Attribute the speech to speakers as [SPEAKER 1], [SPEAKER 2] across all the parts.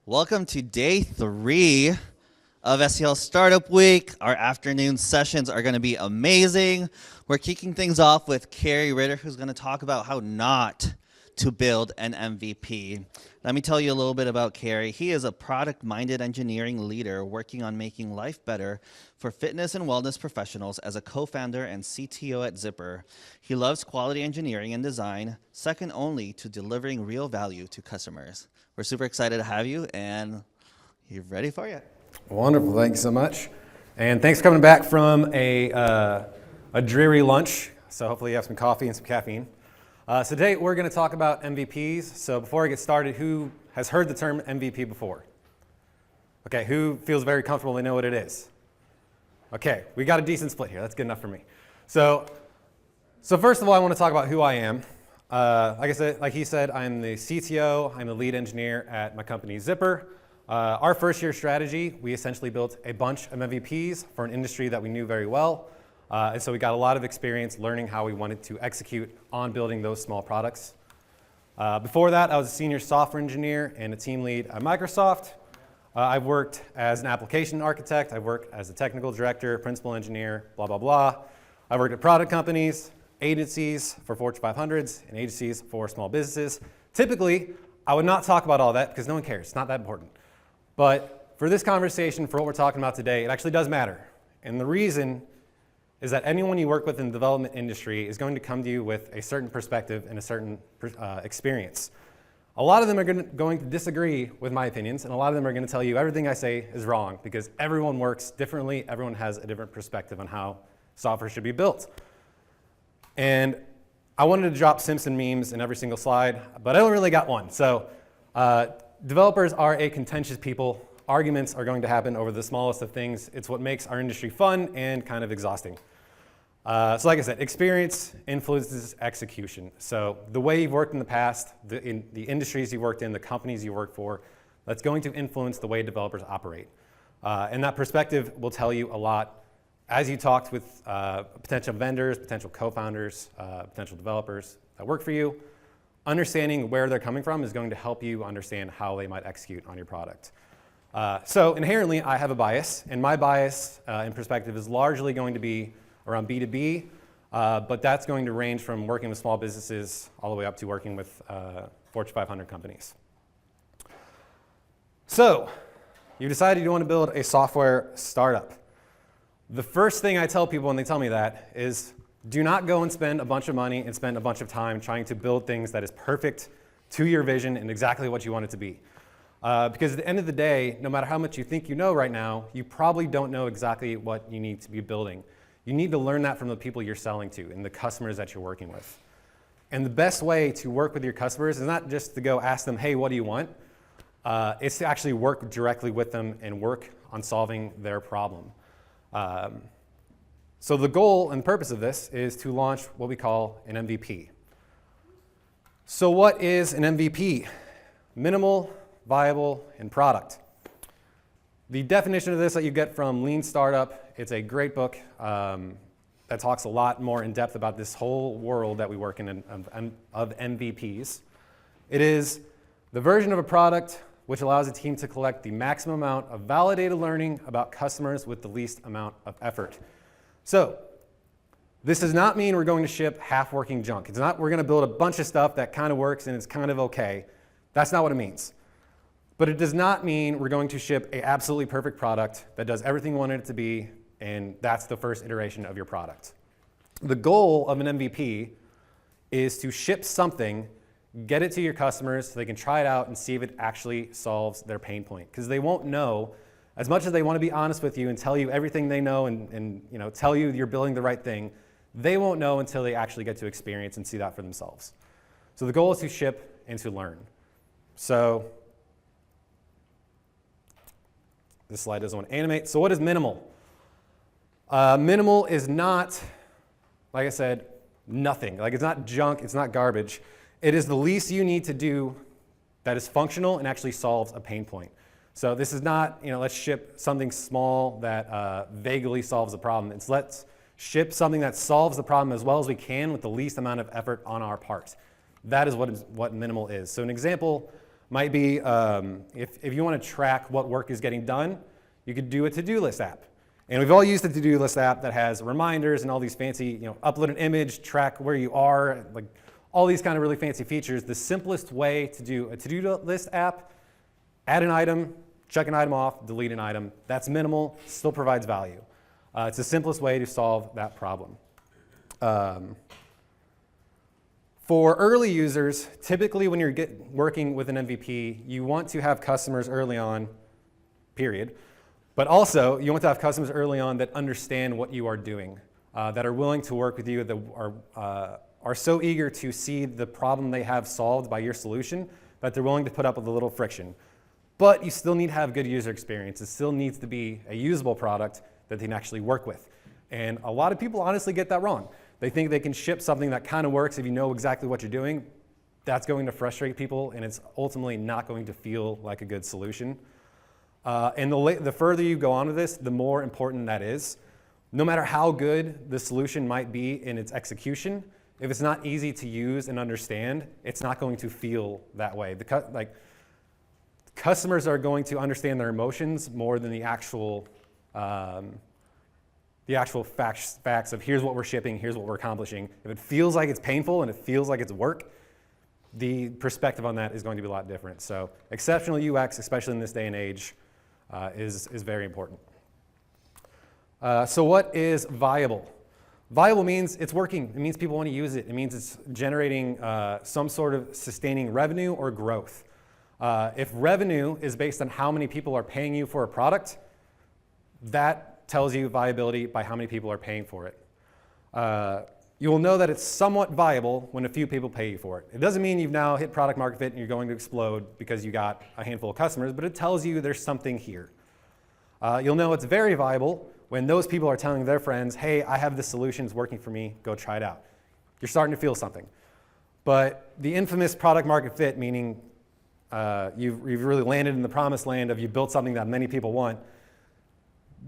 [SPEAKER 1] Welcome to day 3 of STL Startup Week. Our afternoon sessions are going to be amazing. We're kicking things off with Carrie Ritter, who's going to talk about how not to build an MVP. Let me tell you a little bit about Carrie. He is a product-minded engineering leader working on making life better for fitness and wellness professionals as a co-founder and CTO at Zipper. He loves quality engineering and design, second only to delivering real value to customers. We're super excited to have you, and you're ready for you.
[SPEAKER 2] Wonderful, thank you so much. And thanks for coming back from a dreary lunch. So hopefully you have some coffee and some caffeine. So today we're going to talk about MVPs. So before I get started, who has heard the term MVP before? Okay, who feels very comfortable they know what it is? Okay, we got a decent split here. That's good enough for me. So first of all, I want to talk about who I am. Like he said, I'm the CTO. I'm the lead engineer at my company Zipper. Our first year strategy, we essentially built a bunch of MVPs for an industry that we knew very well. And so we got a lot of experience learning how we wanted to execute on building those small products. Before that, I was a senior software engineer and a team lead at Microsoft. I've worked as an application architect. I've worked as a technical director, principal engineer, blah, blah, blah. I've worked at product companies, agencies for Fortune 500s, and agencies for small businesses. Typically, I would not talk about all that because no one cares. It's not that important. But for this conversation, for what we're talking about today, it actually does matter. And the reason is that anyone you work with in the development industry is going to come to you with a certain perspective and a certain experience. A lot of them are going to disagree with my opinions, and a lot of them are going to tell you everything I say is wrong because everyone works differently, everyone has a different perspective on how software should be built. And I wanted to drop Simpson memes in every single slide, but I don't really got one. So developers are a contentious people. Arguments are going to happen over the smallest of things. It's what makes our industry fun and kind of exhausting. So like I said, experience influences execution. So the way you've worked in the past, the industries you worked in, the companies you work for, that's going to influence the way developers operate. And that perspective will tell you a lot as you talked with potential vendors, potential co-founders, potential developers that work for you. Understanding where they're coming from is going to help you understand how they might execute on your product. So inherently, I have a bias, and my bias and perspective is largely going to be around B2B, but that's going to range from working with small businesses all the way up to working with Fortune 500 companies. So you decided you want to build a software startup. The first thing I tell people when they tell me that is do not go and spend a bunch of money and spend a bunch of time trying to build things that is perfect to your vision and exactly what you want it to be. Because at the end of the day, no matter how much you think you know right now, you probably don't know exactly what you need to be building. You need to learn that from the people you're selling to and the customers that you're working with. And the best way to work with your customers is not just to go ask them, hey, what do you want? It's to actually work directly with them and work on solving their problem. So the goal and purpose of this is to launch what we call an MVP. So what is an MVP? Minimal, viable, and product. The definition of this that you get from Lean Startup, it's a great book that talks a lot more in depth about this whole world that we work in of MVPs. It is the version of a product which allows a team to collect the maximum amount of validated learning about customers with the least amount of effort. So this does not mean we're going to ship half-working junk. It's not we're going to build a bunch of stuff that kind of works and it's kind of okay. That's not what it means. But it does not mean we're going to ship an absolutely perfect product that does everything we want it to be, and that's the first iteration of your product. The goal of an MVP is to ship something, get it to your customers so they can try it out and see if it actually solves their pain point. Because they won't know, as much as they want to be honest with you and tell you everything they know and tell you you're building the right thing, they won't know until they actually get to experience and see that for themselves. So the goal is to ship and to learn. So this slide doesn't want to animate. So what is minimal? Minimal is not, like I said, nothing. Like it's not junk, it's not garbage. It is the least you need to do that is functional and actually solves a pain point. So this is not, let's ship something small that vaguely solves a problem. It's let's ship something that solves the problem as well as we can with the least amount of effort on our part. That is what minimal is. So an example Might be if you want to track what work is getting done, you could do a to-do list app. And we've all used the to-do list app that has reminders and all these fancy, upload an image, track where you are, like all these kind of really fancy features. The simplest way to do a to-do list app, add an item, check an item off, delete an item. That's minimal, still provides value. It's the simplest way to solve that problem. For early users, typically when you're working with an MVP, you want to have customers early on, period. But also, you want to have customers early on that understand what you are doing, that are willing to work with you, that are so eager to see the problem they have solved by your solution that they're willing to put up with a little friction. But you still need to have good user experience. It still needs to be a usable product that they can actually work with. And a lot of people honestly get that wrong. They think they can ship something that kind of works if you know exactly what you're doing. That's going to frustrate people, and it's ultimately not going to feel like a good solution. And the further you go on with this, the more important that is. No matter how good the solution might be in its execution, if it's not easy to use and understand, it's not going to feel that way. Customers are going to understand their emotions more than the actual facts of here's what we're shipping, here's what we're accomplishing. If it feels like it's painful and it feels like it's work, the perspective on that is going to be a lot different. So exceptional UX, especially in this day and age, is very important. So what is viable? Viable means it's working. It means people want to use it. It means it's generating some sort of sustaining revenue or growth. If revenue is based on how many people are paying you for a product, that tells you viability by how many people are paying for it. You will know that it's somewhat viable when a few people pay you for it. It doesn't mean you've now hit product market fit and you're going to explode because you got a handful of customers, but it tells you there's something here. You'll know it's very viable when those people are telling their friends, hey, I have this solution, it's working for me, go try it out. You're starting to feel something. But the infamous product market fit, meaning you've really landed in the promised land of you built something that many people want,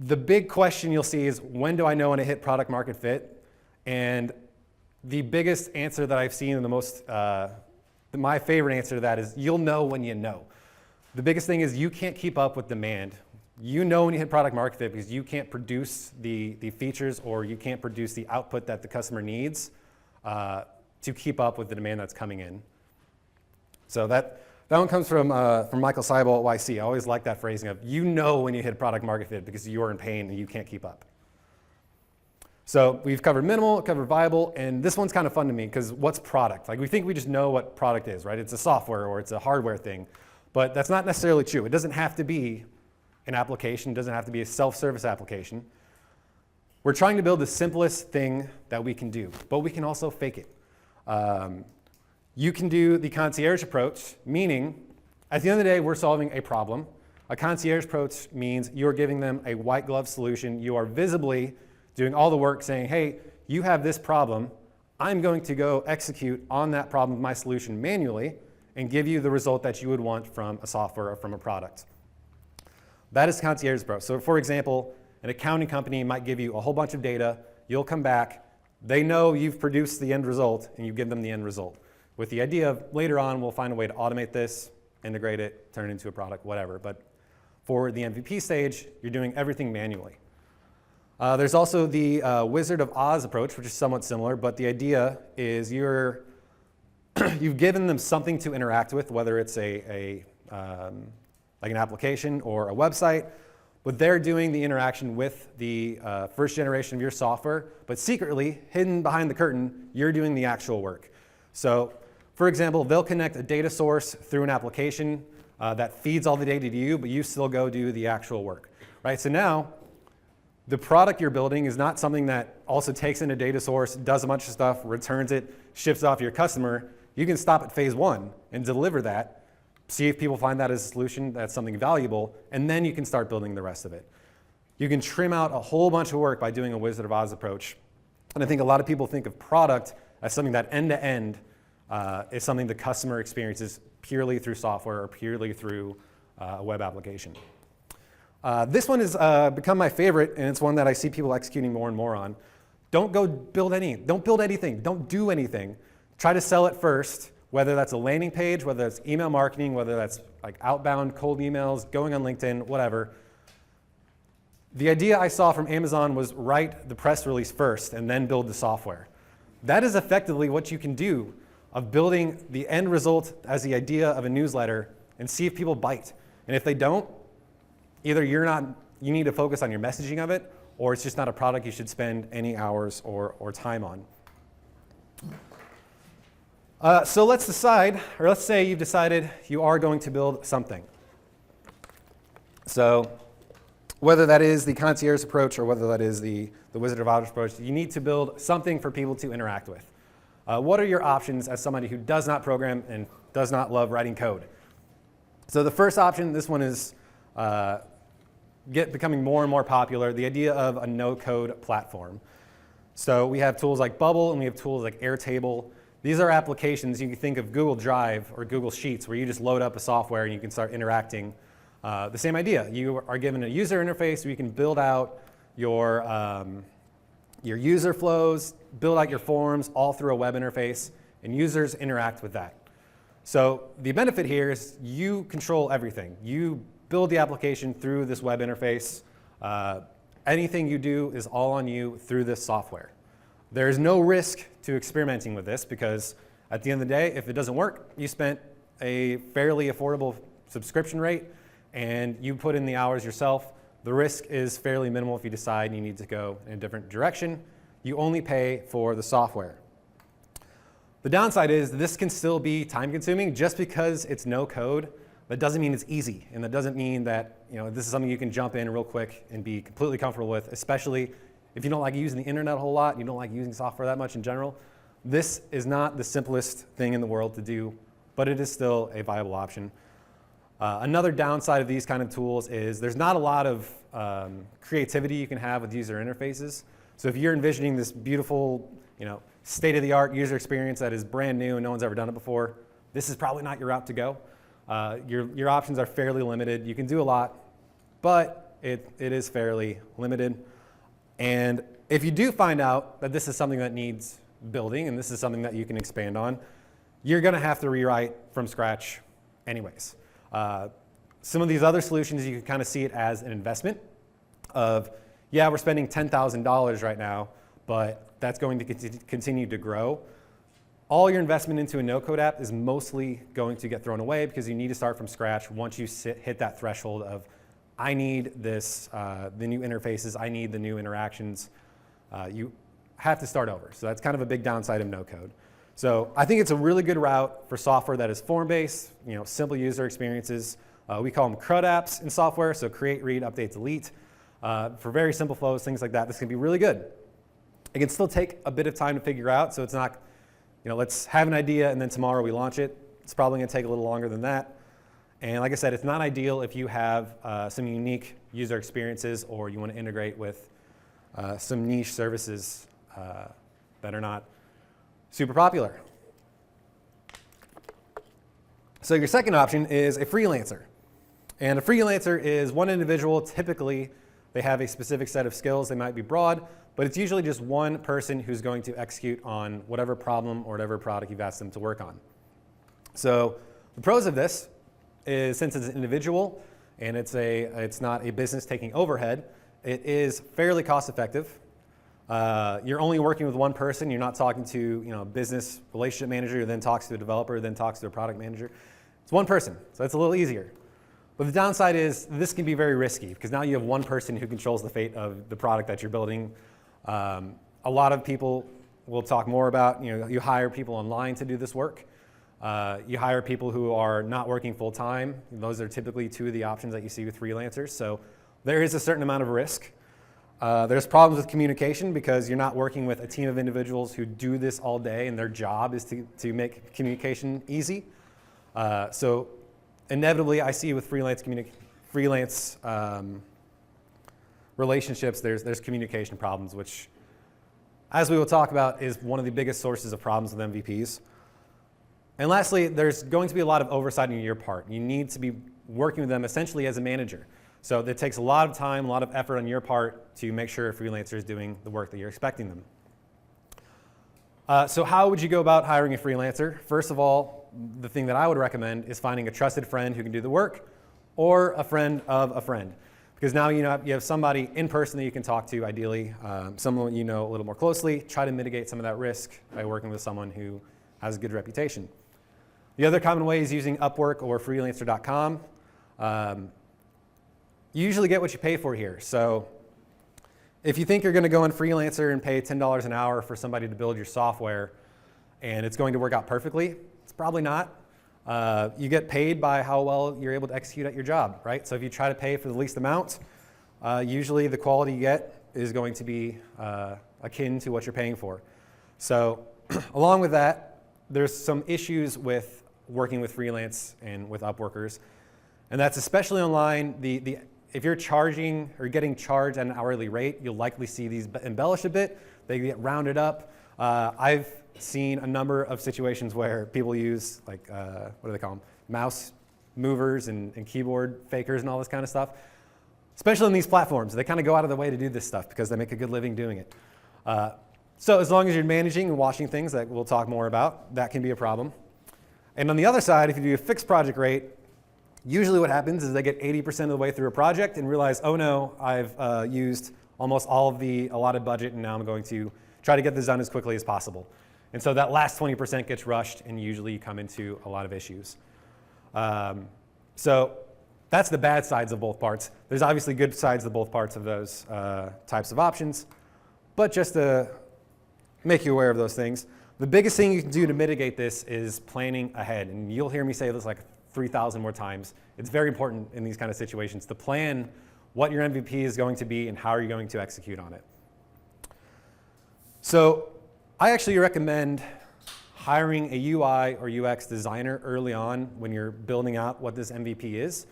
[SPEAKER 2] the big question you'll see is, when do I know when I hit product market fit? And the biggest answer that I've seen, and my favorite answer to that is, you'll know when you know. The biggest thing is you can't keep up with demand. You know when you hit product market fit because you can't produce the features, or you can't produce the output that the customer needs to keep up with the demand that's coming in. So that one comes from Michael Seibel at YC. I always like that phrasing of, you know when you hit product market fit because you're in pain and you can't keep up. So we've covered minimal, covered viable, and this one's kind of fun to me because what's product? Like, we think we just know what product is, right? It's a software or it's a hardware thing, but that's not necessarily true. It doesn't have to be an application, it doesn't have to be a self-service application. We're trying to build the simplest thing that we can do, but we can also fake it. You can do the concierge approach, meaning at the end of the day, we're solving a problem. A concierge approach means you're giving them a white glove solution. You are visibly doing all the work saying, hey, you have this problem. I'm going to go execute on that problem with my solution manually and give you the result that you would want from a software or from a product. That is concierge approach. So for example, an accounting company might give you a whole bunch of data. You'll come back. They know you've produced the end result, and you give them the end result, with the idea of later on we'll find a way to automate this, integrate it, turn it into a product, whatever. But for the MVP stage, you're doing everything manually. There's also the Wizard of Oz approach, which is somewhat similar, but the idea is you've given them something to interact with, whether it's like an application or a website, but they're doing the interaction with the first generation of your software, but secretly, hidden behind the curtain, you're doing the actual work. So, for example, they'll connect a data source through an application that feeds all the data to you, but you still go do the actual work, right? So now, the product you're building is not something that also takes in a data source, does a bunch of stuff, returns it, ships it off to your customer. You can stop at phase one and deliver that, see if people find that as a solution, that's something valuable, and then you can start building the rest of it. You can trim out a whole bunch of work by doing a Wizard of Oz approach. And I think a lot of people think of product as something that end-to-end is something the customer experiences purely through software or purely through a web application. This one has become my favorite, and it's one that I see people executing more and more on. Don't build anything. Don't do anything. Try to sell it first. whether that's a landing page, whether that's email marketing, whether that's like outbound cold emails, going on LinkedIn, whatever. The idea I saw from Amazon was write the press release first and then build the software. That is effectively what you can do of building the end result as the idea of a newsletter and see if people bite. And if they don't, either you need to focus on your messaging of it, or it's just not a product you should spend any hours or time on. So let's say you've decided you are going to build something. So whether that is the concierge approach or whether that is the Wizard of Oz approach, you need to build something for people to interact with. What are your options as somebody who does not program and does not love writing code? So the first option, this one is becoming more and more popular, the idea of a no-code platform. So we have tools like Bubble and we have tools like Airtable. These are applications, you can think of Google Drive or Google Sheets, where you just load up a software and you can start interacting. The same idea, you are given a user interface where you can build out your user flows, build out your forms all through a web interface, and users interact with that. So the benefit here is you control everything. You build the application through this web interface. Anything you do is all on you through this software. There is no risk to experimenting with this because at the end of the day, if it doesn't work, you spent a fairly affordable subscription rate and you put in the hours yourself. The risk is fairly minimal if you decide you need to go in a different direction. You only pay for the software. The downside is this can still be time consuming. Just because it's no code, that doesn't mean it's easy. And that doesn't mean that this is something you can jump in real quick and be completely comfortable with, especially if you don't like using the internet a whole lot, you don't like using software that much in general. This is not the simplest thing in the world to do, but it is still a viable option. Another downside of these kind of tools is there's not a lot of creativity you can have with user interfaces. So if you're envisioning this beautiful, state-of-the-art user experience that is brand new and no one's ever done it before, this is probably not your route to go. Your options are fairly limited. You can do a lot, but it is fairly limited. And if you do find out that this is something that needs building and this is something that you can expand on, you're going to have to rewrite from scratch anyways. Some of these other solutions, you can kind of see it as an investment of, yeah, we're spending $10,000 right now, but that's going to continue to grow. All your investment into a no-code app is mostly going to get thrown away because you need to start from scratch once you hit that threshold of, I need this, the new interfaces, I need the new interactions. You have to start over. So that's kind of a big downside of no-code. So I think it's a really good route for software that is form-based, simple user experiences. We call them CRUD apps in software, so create, read, update, delete. For very simple flows, things like that, this can be really good. It can still take a bit of time to figure out, so it's not, let's have an idea and then tomorrow we launch it. It's probably going to take a little longer than that. And like I said, it's not ideal if you have some unique user experiences or you want to integrate with some niche services that are not super popular. So your second option is a freelancer. And a freelancer is one individual. Typically, they have a specific set of skills. They might be broad, but it's usually just one person who's going to execute on whatever problem or whatever product you've asked them to work on. So the pros of this is, since it's an individual and it's not a business taking overhead, it is fairly cost effective. You're only working with one person. You're not talking to a business relationship manager who then talks to a developer, who then talks to a product manager. It's one person, so it's a little easier. But the downside is this can be very risky because now you have one person who controls the fate of the product that you're building. A lot of people will talk more about, you hire people online to do this work. You hire people who are not working full time. Those are typically two of the options that you see with freelancers. So there is a certain amount of risk. There's problems with communication because you're not working with a team of individuals who do this all day and their job is to make communication easy. So inevitably, I see with freelance relationships, there's communication problems, which, as we will talk about, is one of the biggest sources of problems with MVPs. And lastly, there's going to be a lot of oversight on your part. You need to be working with them essentially as a manager. So it takes a lot of time, a lot of effort on your part to make sure a freelancer is doing the work that you're expecting them. So how would you go about hiring a freelancer? First of all, the thing that I would recommend is finding a trusted friend who can do the work, or a friend of a friend. Because now you have somebody in person that you can talk to, ideally, someone you know a little more closely. Try to mitigate some of that risk by working with someone who has a good reputation. The other common way is using Upwork or freelancer.com. You usually get what you pay for here. So if you think you're going to go on Freelancer and pay $10 an hour for somebody to build your software and it's going to work out perfectly, it's probably not. You get paid by how well you're able to execute at your job, right? So if you try to pay for the least amount, usually the quality you get is going to be akin to what you're paying for. So along with that, there's some issues with working with freelance and with Upworkers. And that's especially online. If you're charging or getting charged at an hourly rate, you'll likely see these embellished a bit. They get rounded up. I've seen a number of situations where people use, like, what do they call them? Mouse movers and keyboard fakers and all this kind of stuff. Especially on these platforms. They kind of go out of the way to do this stuff because they make a good living doing it. So as long as you're managing and watching things that we'll talk more about, that can be a problem. And on the other side, if you do a fixed project rate, usually what happens is they get 80% of the way through a project and realize, oh no, I've used almost all of the allotted budget and now I'm going to try to get this done as quickly as possible. And so that last 20% gets rushed and usually you come into a lot of issues. So that's the bad sides of both parts. There's obviously good sides of both parts of those types of options, but just to make you aware of those things. The biggest thing you can do to mitigate this is planning ahead. And you'll hear me say this like 3,000 more times. It's very important in these kind of situations to plan what your MVP is going to be and how are you going to execute on it. So I actually recommend hiring a UI or UX designer early on when you're building out what this MVP is,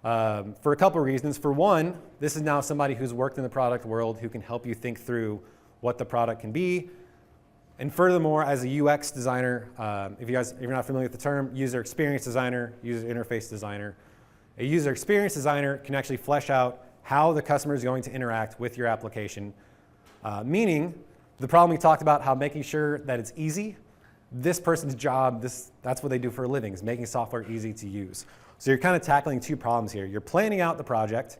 [SPEAKER 2] for a couple of reasons. For one, this is now somebody who's worked in the product world who can help you think through what the product can be. And furthermore, as a UX designer, if you're not familiar with the term, user experience designer, user interface designer, a user experience designer can actually flesh out how the customer is going to interact with your application. Meaning, the problem we talked about, how making sure that it's easy, this person's job, that's what they do for a living, is making software easy to use. So you're kind of tackling two problems here. You're planning out the project,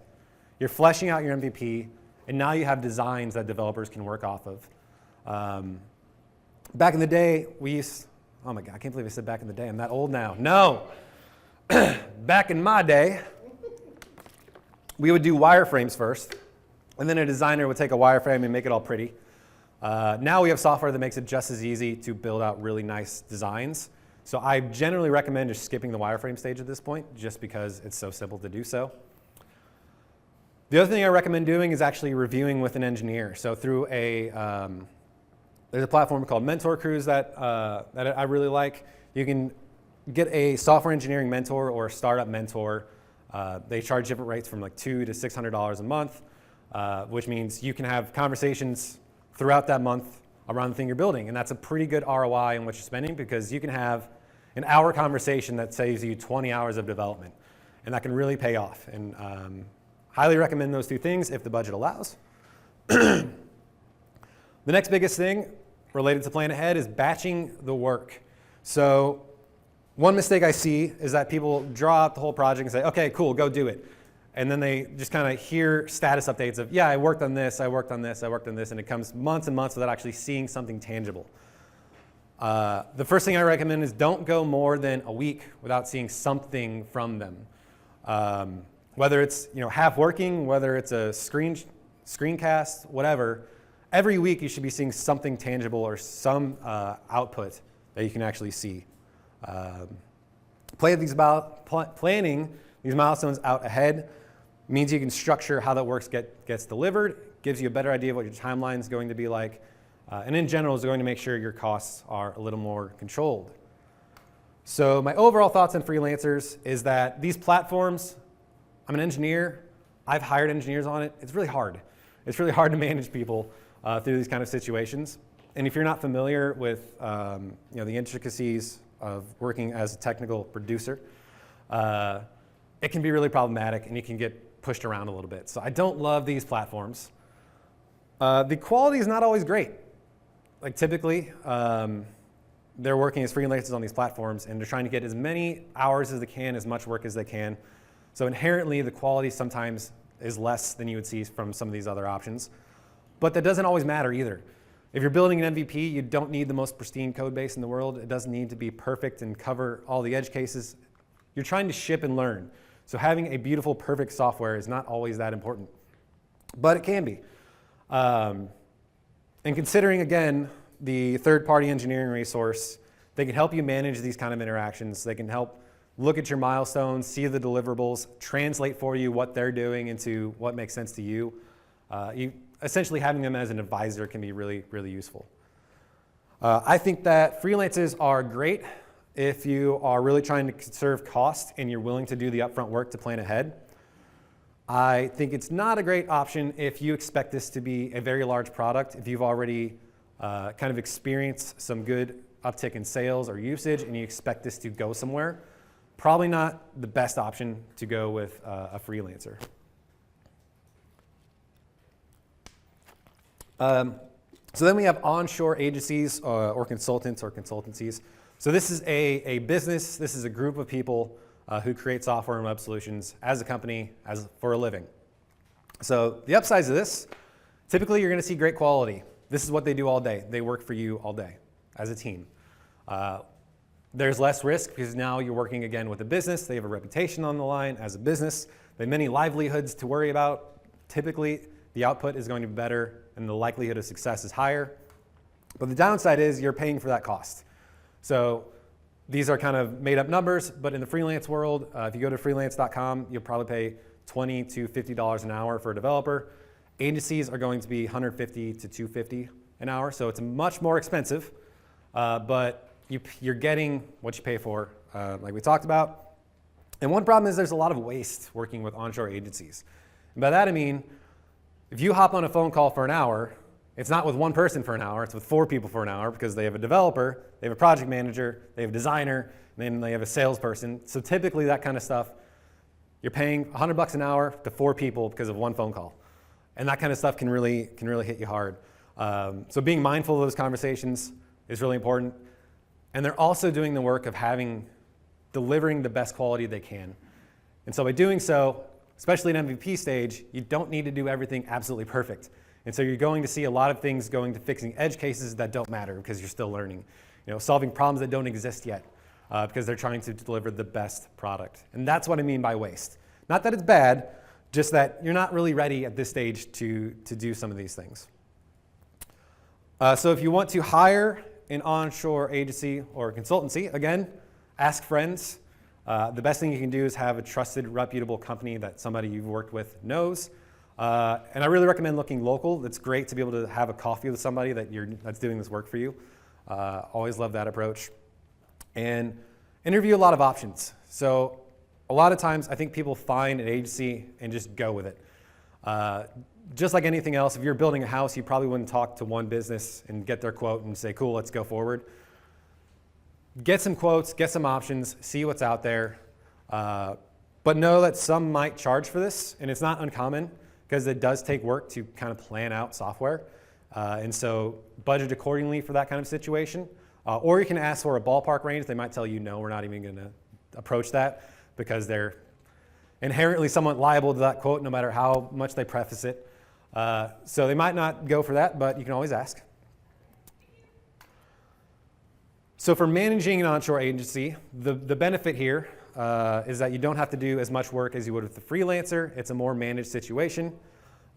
[SPEAKER 2] you're fleshing out your MVP, and now you have designs that developers can work off of. Back in the day, oh my God, I can't believe I said back in the day. I'm that old now. No. Back in my day, we would do wireframes first, and then a designer would take a wireframe and make it all pretty. Now we have software that makes it just as easy to build out really nice designs. So I generally recommend just skipping the wireframe stage at this point, just because it's so simple to do so. The other thing I recommend doing is actually reviewing with an engineer. So through there's a platform called Mentor Cruise that I really like. You can get a software engineering mentor or a startup mentor. They charge different rates from like $200 to $600 a month, which means you can have conversations throughout that month around the thing you're building. And that's a pretty good ROI in what you're spending, because you can have an hour conversation that saves you 20 hours of development. And that can really pay off. And highly recommend those two things if the budget allows. The next biggest thing related to plan ahead is batching the work. So one mistake I see is that people draw out the whole project and say, okay, cool, go do it. And then they just kind of hear status updates of, yeah, I worked on this, I worked on this, I worked on this, and it comes months and months without actually seeing something tangible. The first thing I recommend is don't go more than a week without seeing something from them. Whether it's half working, whether it's a screencast, whatever. Every week you should be seeing something tangible or some output that you can actually see. Planning these milestones out ahead means you can structure how that work gets delivered, gives you a better idea of what your timeline is going to be like, and in general is going to make sure your costs are a little more controlled. So my overall thoughts on freelancers is that these platforms, I'm an engineer, I've hired engineers on it, it's really hard. It's really hard to manage people through these kind of situations. And if you're not familiar with the intricacies of working as a technical producer, it can be really problematic and you can get pushed around a little bit. So I don't love these platforms. The quality is not always great. Like typically, they're working as freelancers on these platforms, and they're trying to get as many hours as they can, as much work as they can. So inherently, the quality sometimes is less than you would see from some of these other options. But that doesn't always matter either. If you're building an MVP, you don't need the most pristine code base in the world. It doesn't need to be perfect and cover all the edge cases. You're trying to ship and learn. So having a beautiful, perfect software is not always that important. But it can be. And considering, again, the third-party engineering resource, they can help you manage these kind of interactions. They can help look at your milestones, see the deliverables, translate for you what they're doing into what makes sense to you. Essentially having them as an advisor can be really, really useful. I think that freelancers are great if you are really trying to conserve cost and you're willing to do the upfront work to plan ahead. I think it's not a great option if you expect this to be a very large product, if you've already kind of experienced some good uptick in sales or usage and you expect this to go somewhere. Probably not the best option to go with a freelancer. So then we have onshore agencies or consultants or consultancies. So this is a business, this is a group of people who create software and web solutions as a company for a living. So the upsides of this, typically you're going to see great quality. This is what they do all day. They work for you all day as a team. There's less risk because now you're working again with a business. They have a reputation on the line as a business. They have many livelihoods to worry about. Typically, the output is going to be better and the likelihood of success is higher. But the downside is you're paying for that cost. So these are kind of made up numbers, but in the freelance world, if you go to freelance.com, you'll probably pay $20 to $50 an hour for a developer. Agencies are going to be $150 to $250 an hour, so it's much more expensive, but you're getting what you pay for, like we talked about. And one problem is there's a lot of waste working with onshore agencies. And by that I mean, if you hop on a phone call for an hour, it's not with one person for an hour, it's with 4 people for an hour because they have a developer, they have a project manager, they have a designer, and then they have a salesperson. So typically that kind of stuff, you're paying $100 an hour to 4 people because of one phone call. And that kind of stuff can really hit you hard. So being mindful of those conversations is really important. And they're also doing the work of delivering the best quality they can. And so by doing so, especially at MVP stage, you don't need to do everything absolutely perfect. And so you're going to see a lot of things going to fixing edge cases that don't matter because you're still learning. Solving problems that don't exist yet because they're trying to deliver the best product. And that's what I mean by waste. Not that it's bad, just that you're not really ready at this stage to do some of these things. So if you want to hire an onshore agency or consultancy, again, ask friends. The best thing you can do is have a trusted, reputable company that somebody you've worked with knows. And I really recommend looking local. It's great to be able to have a coffee with somebody that's doing this work for you. Always love that approach. And interview a lot of options. So a lot of times I think people find an agency and just go with it. Just like anything else, if you're building a house, you probably wouldn't talk to one business and get their quote and say, cool, let's go forward. Get some quotes, get some options, see what's out there. But know that some might charge for this, and it's not uncommon because it does take work to kind of plan out software. And so budget accordingly for that kind of situation. Or you can ask for a ballpark range. They might tell you, no, we're not even going to approach that because they're inherently somewhat liable to that quote no matter how much they preface it. So they might not go for that, but you can always ask. So for managing an onshore agency, the benefit here is that you don't have to do as much work as you would with a freelancer. It's a more managed situation.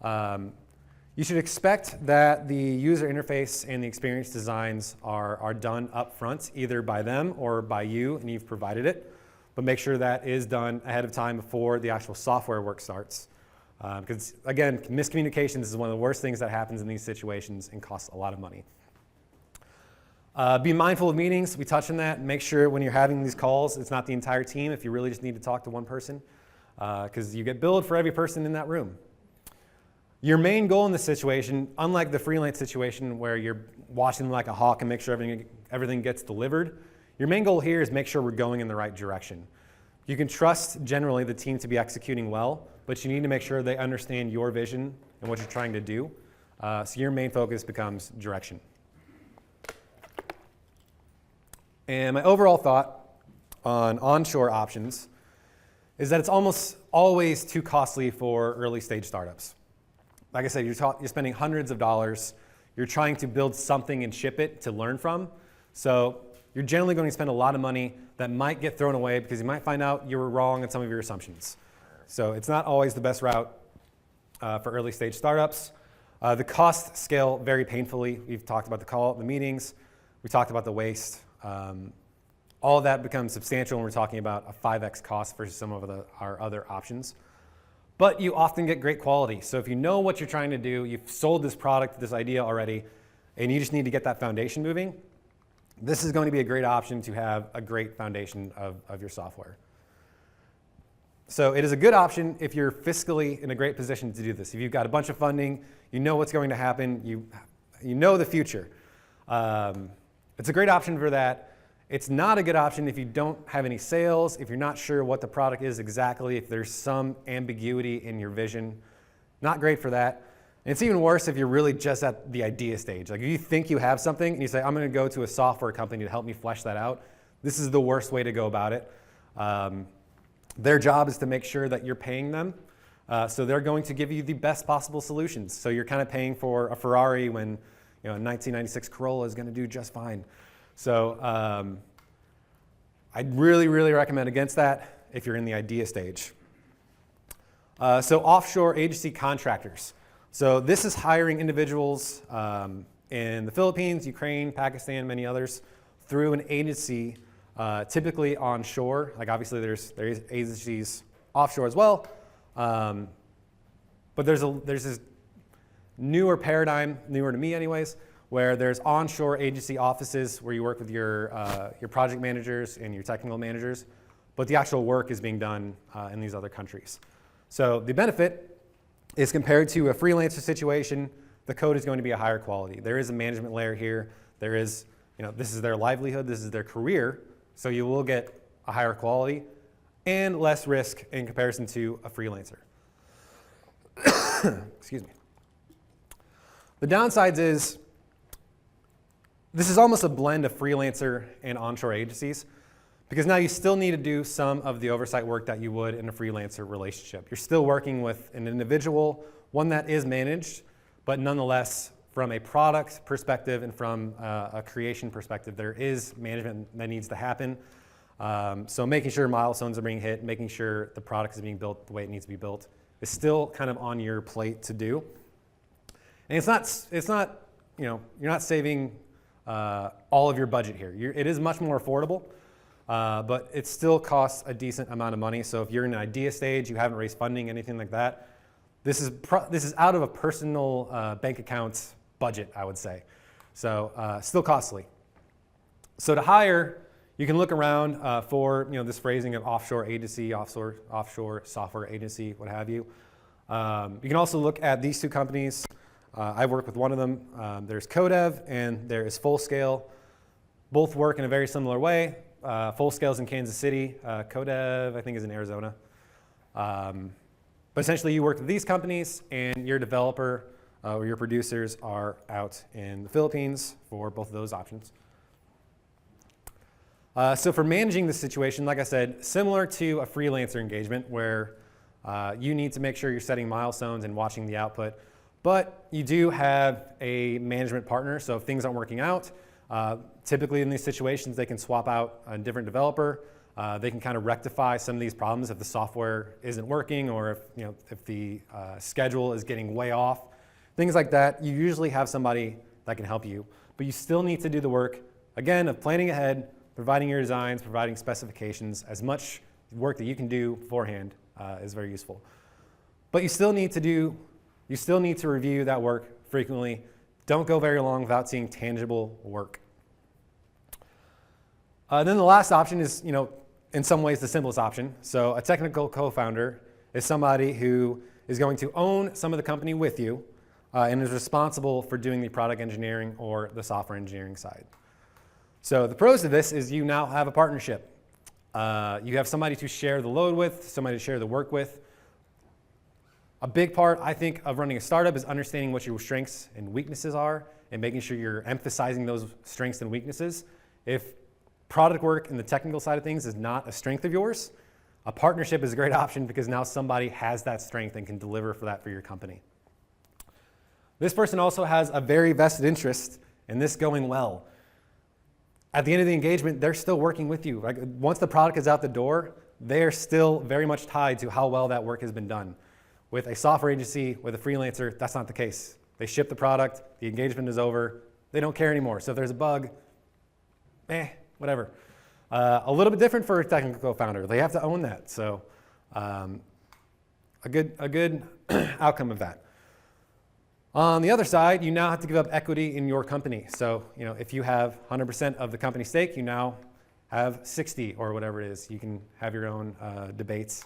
[SPEAKER 2] You should expect that the user interface and the experience designs are done up front, either by them or by you, and you've provided it. But make sure that is done ahead of time before the actual software work starts. Because again, miscommunications is one of the worst things that happens in these situations and costs a lot of money. Be mindful of meetings. We touched on that. Make sure when you're having these calls, it's not the entire team if you really just need to talk to one person, because you get billed for every person in that room. Your main goal in this situation, unlike the freelance situation where you're watching like a hawk and make sure everything gets delivered, your main goal here is make sure we're going in the right direction. You can trust generally the team to be executing well, but you need to make sure they understand your vision and what you're trying to do. So your main focus becomes direction. And my overall thought on onshore options is that it's almost always too costly for early stage startups. Like I said, you're spending hundreds of dollars. You're trying to build something and ship it to learn from. So you're generally going to spend a lot of money that might get thrown away because you might find out you were wrong on some of your assumptions. So it's not always the best route for early stage startups. The costs scale very painfully. We've talked about the meetings. We talked about the waste. All of that becomes substantial when we're talking about a 5x cost versus some of our other options. But you often get great quality. So if you know what you're trying to do, you've sold this product, this idea already, and you just need to get that foundation moving, this is going to be a great option to have a great foundation of your software. So it is a good option if you're fiscally in a great position to do this. If you've got a bunch of funding, you know what's going to happen, you know the future. It's a great option for that. It's not a good option if you don't have any sales, if you're not sure what the product is exactly, if there's some ambiguity in your vision. Not great for that. And it's even worse if you're really just at the idea stage. Like if you think you have something and you say, I'm going to go to a software company to help me flesh that out, this is the worst way to go about it. Their job is to make sure that you're paying them. So they're going to give you the best possible solutions. So you're kind of paying for a Ferrari when a 1996 Corolla is going to do just fine. So I'd really, really recommend against that if you're in the idea stage. So offshore agency contractors. So this is hiring individuals in the Philippines, Ukraine, Pakistan, many others, through an agency, typically onshore. Like obviously there is agencies offshore as well. But there's this newer paradigm, newer to me anyways, where there's onshore agency offices where you work with your project managers and your technical managers, but the actual work is being done in these other countries. So the benefit is compared to a freelancer situation, the code is going to be a higher quality. There is a management layer here. There is, this is their livelihood, this is their career, so you will get a higher quality and less risk in comparison to a freelancer. Excuse me. The downsides is, this is almost a blend of freelancer and onshore agencies because now you still need to do some of the oversight work that you would in a freelancer relationship. You're still working with an individual, one that is managed, but nonetheless, from a product perspective and from a creation perspective, there is management that needs to happen. So making sure milestones are being hit, making sure the product is being built the way it needs to be built is still kind of on your plate to do. And it's not, you're not saving all of your budget here. It is much more affordable, but it still costs a decent amount of money. So if you're in an idea stage, you haven't raised funding, anything like that, this is out of a personal bank account budget, I would say. So still costly. So to hire, you can look around for this phrasing of offshore agency, offshore software agency, what have you. You can also look at these two companies. I work with one of them. There's Codev and there is Fullscale. Both work in a very similar way. Fullscale's in Kansas City. Codev, I think, is in Arizona. But essentially, you work with these companies, and your developer or your producers are out in the Philippines for both of those options. So for managing the situation, like I said, similar to a freelancer engagement where you need to make sure you're setting milestones and watching the output, but you do have a management partner, so if things aren't working out, typically in these situations, they can swap out a different developer. They can kind of rectify some of these problems if the software isn't working or if the schedule is getting way off. Things like that, you usually have somebody that can help you, but you still need to do the work, again, of planning ahead, providing your designs, providing specifications. As much work that you can do beforehand is very useful. But you still need to review that work frequently. Don't go very long without seeing tangible work. Then the last option is, in some ways the simplest option. So a technical co-founder is somebody who is going to own some of the company with you and is responsible for doing the product engineering or the software engineering side. So the pros of this is you now have a partnership. You have somebody to share the load with, somebody to share the work with. A big part, I think, of running a startup is understanding what your strengths and weaknesses are and making sure you're emphasizing those strengths and weaknesses. If product work and the technical side of things is not a strength of yours, a partnership is a great option because now somebody has that strength and can deliver for that for your company. This person also has a very vested interest in this going well. At the end of the engagement, they're still working with you. Like, once the product is out the door, they're still very much tied to how well that work has been done. With a software agency, with a freelancer, that's not the case. They ship the product, the engagement is over, they don't care anymore. So if there's a bug, whatever. A little bit different for a technical co-founder. They have to own that. So a good outcome of that. On the other side, you now have to give up equity in your company. So, if you have 100% of the company stake, you now have 60 or whatever it is. You can have your own debates,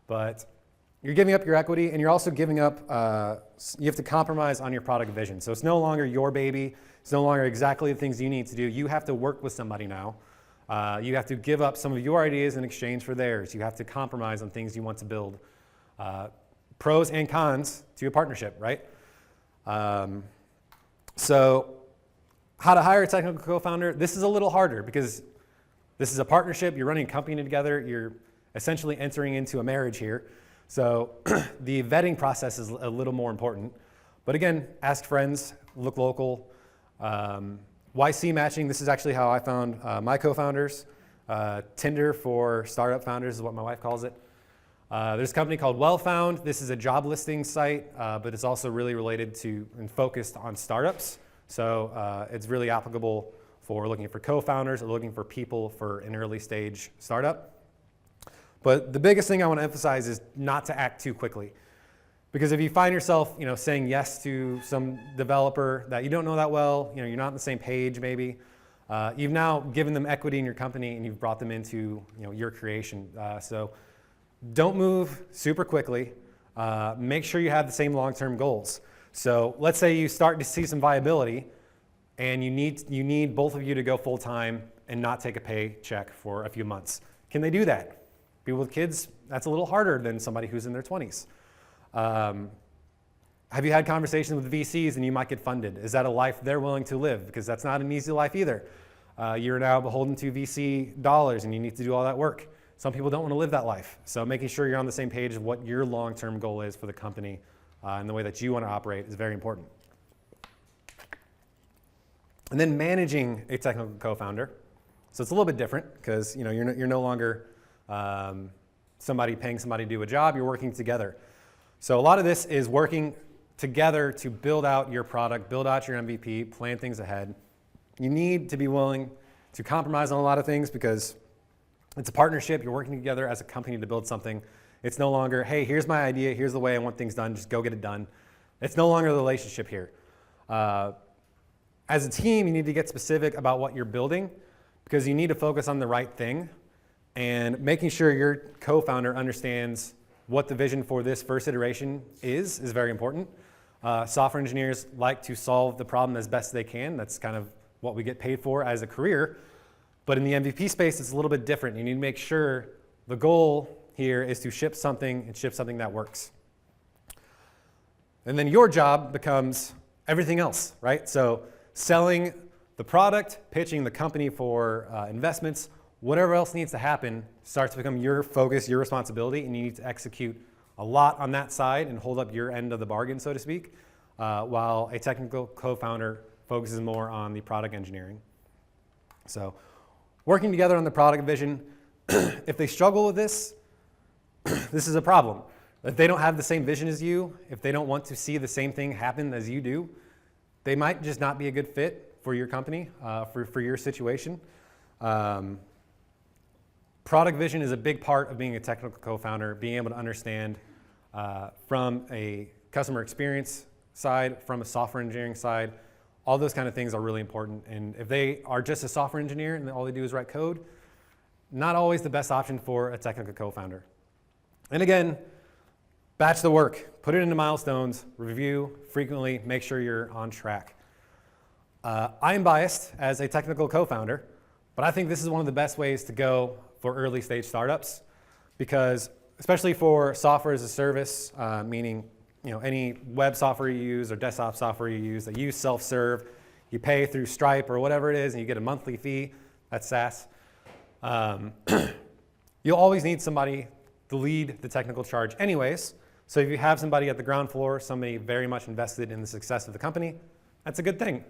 [SPEAKER 2] but you're giving up your equity, and you're also giving up, you have to compromise on your product vision. So it's no longer your baby. It's no longer exactly the things you need to do. You have to work with somebody now. You have to give up some of your ideas in exchange for theirs. You have to compromise on things you want to build. Pros and cons to a partnership, right? So how to hire a technical co-founder? This is a little harder because this is a partnership. You're running a company together. You're essentially entering into a marriage here. So the vetting process is a little more important. But again, ask friends, look local. YC matching, this is actually how I found my co-founders. Tinder for startup founders is what my wife calls it. There's a company called WellFound. This is a job listing site, but it's also really related to and focused on startups. So it's really applicable for looking for co-founders or looking for people for an early stage startup. But the biggest thing I want to emphasize is not to act too quickly. Because if you find yourself, saying yes to some developer that you don't know that well, you're not on the same page maybe, you've now given them equity in your company and you've brought them into, your creation. So don't move super quickly. Make sure you have the same long-term goals. So let's say you start to see some viability and you need both of you to go full-time and not take a paycheck for a few months. Can they do that? People with kids, that's a little harder than somebody who's in their 20s. Have you had conversations with VCs and you might get funded? Is that a life they're willing to live? Because that's not an easy life either. You're now beholden to VC dollars and you need to do all that work. Some people don't want to live that life. So making sure you're on the same page of what your long-term goal is for the company and the way that you want to operate is very important. And then managing a technical co-founder. So it's a little bit different because you're no longer somebody paying somebody to do a job. You're working together. So a lot of this is working together to build out your product, build out your MVP, plan things ahead. You need to be willing to compromise on a lot of things because it's a partnership. You're working together as a company to build something. It's no longer, hey, here's my idea. Here's the way I want things done. Just go get it done. It's no longer the relationship here. As a team, you need to get specific about what you're building because you need to focus on the right thing and making sure your co-founder understands what the vision for this first iteration is very important. Software engineers like to solve the problem as best they can. That's kind of what we get paid for as a career. But in the MVP space, it's a little bit different. You need to make sure the goal here is to ship something and ship something that works. And then your job becomes everything else, right? So selling the product, pitching the company for investments, whatever else needs to happen starts to become your focus, your responsibility, and you need to execute a lot on that side and hold up your end of the bargain, so to speak, while a technical co-founder focuses more on the product engineering. So working together on the product vision, if they struggle with this, this is a problem. If they don't have the same vision as you, if they don't want to see the same thing happen as you do, they might just not be a good fit for your company, for your situation. Product vision is a big part of being a technical co-founder, being able to understand from a customer experience side, from a software engineering side, all those kind of things are really important. And if they are just a software engineer and all they do is write code, not always the best option for a technical co-founder. And again, batch the work, put it into milestones, review frequently, make sure you're on track. I am biased as a technical co-founder, but I think this is one of the best ways to go for early stage startups because especially for software as a service, meaning any web software you use or desktop software you use that you self-serve, you pay through Stripe or whatever it is and you get a monthly fee, that's SaaS. You'll always need somebody to lead the technical charge anyways. So if you have somebody at the ground floor, somebody very much invested in the success of the company, that's a good thing.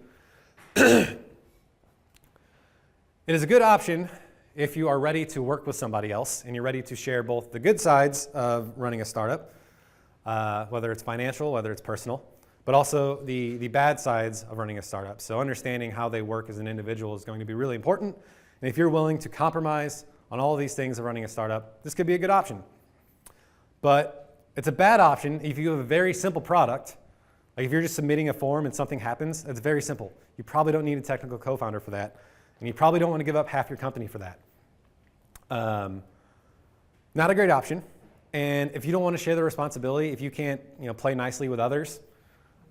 [SPEAKER 2] It is a good option if you are ready to work with somebody else and you're ready to share both the good sides of running a startup, whether it's financial, whether it's personal, but also the bad sides of running a startup. So understanding how they work as an individual is going to be really important. And if you're willing to compromise on all of these things of running a startup, this could be a good option. But it's a bad option if you have a very simple product. Like if you're just submitting a form and something happens, it's very simple. You probably don't need a technical co-founder for that. And you probably don't want to give up half your company for that. Not a great option. And if you don't want to share the responsibility, if you can't play nicely with others,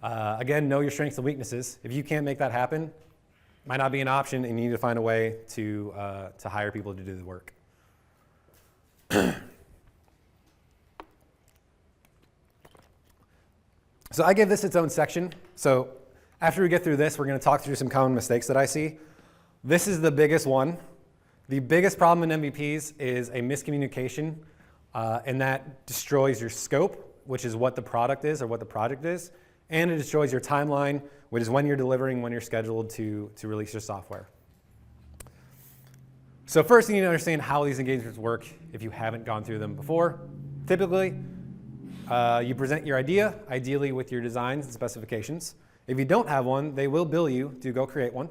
[SPEAKER 2] again, know your strengths and weaknesses. If you can't make that happen, might not be an option, and you need to find a way to hire people to do the work. So I give this its own section. So after we get through this, we're going to talk through some common mistakes that I see. This is the biggest one. The biggest problem in MVPs is a miscommunication, and that destroys your scope, which is what the product is or what the project is, and it destroys your timeline, which is when you're delivering, when you're scheduled to release your software. So first, you need to understand how these engagements work if you haven't gone through them before. Typically, you present your idea, ideally with your designs and specifications. If you don't have one, they will bill you to go create one.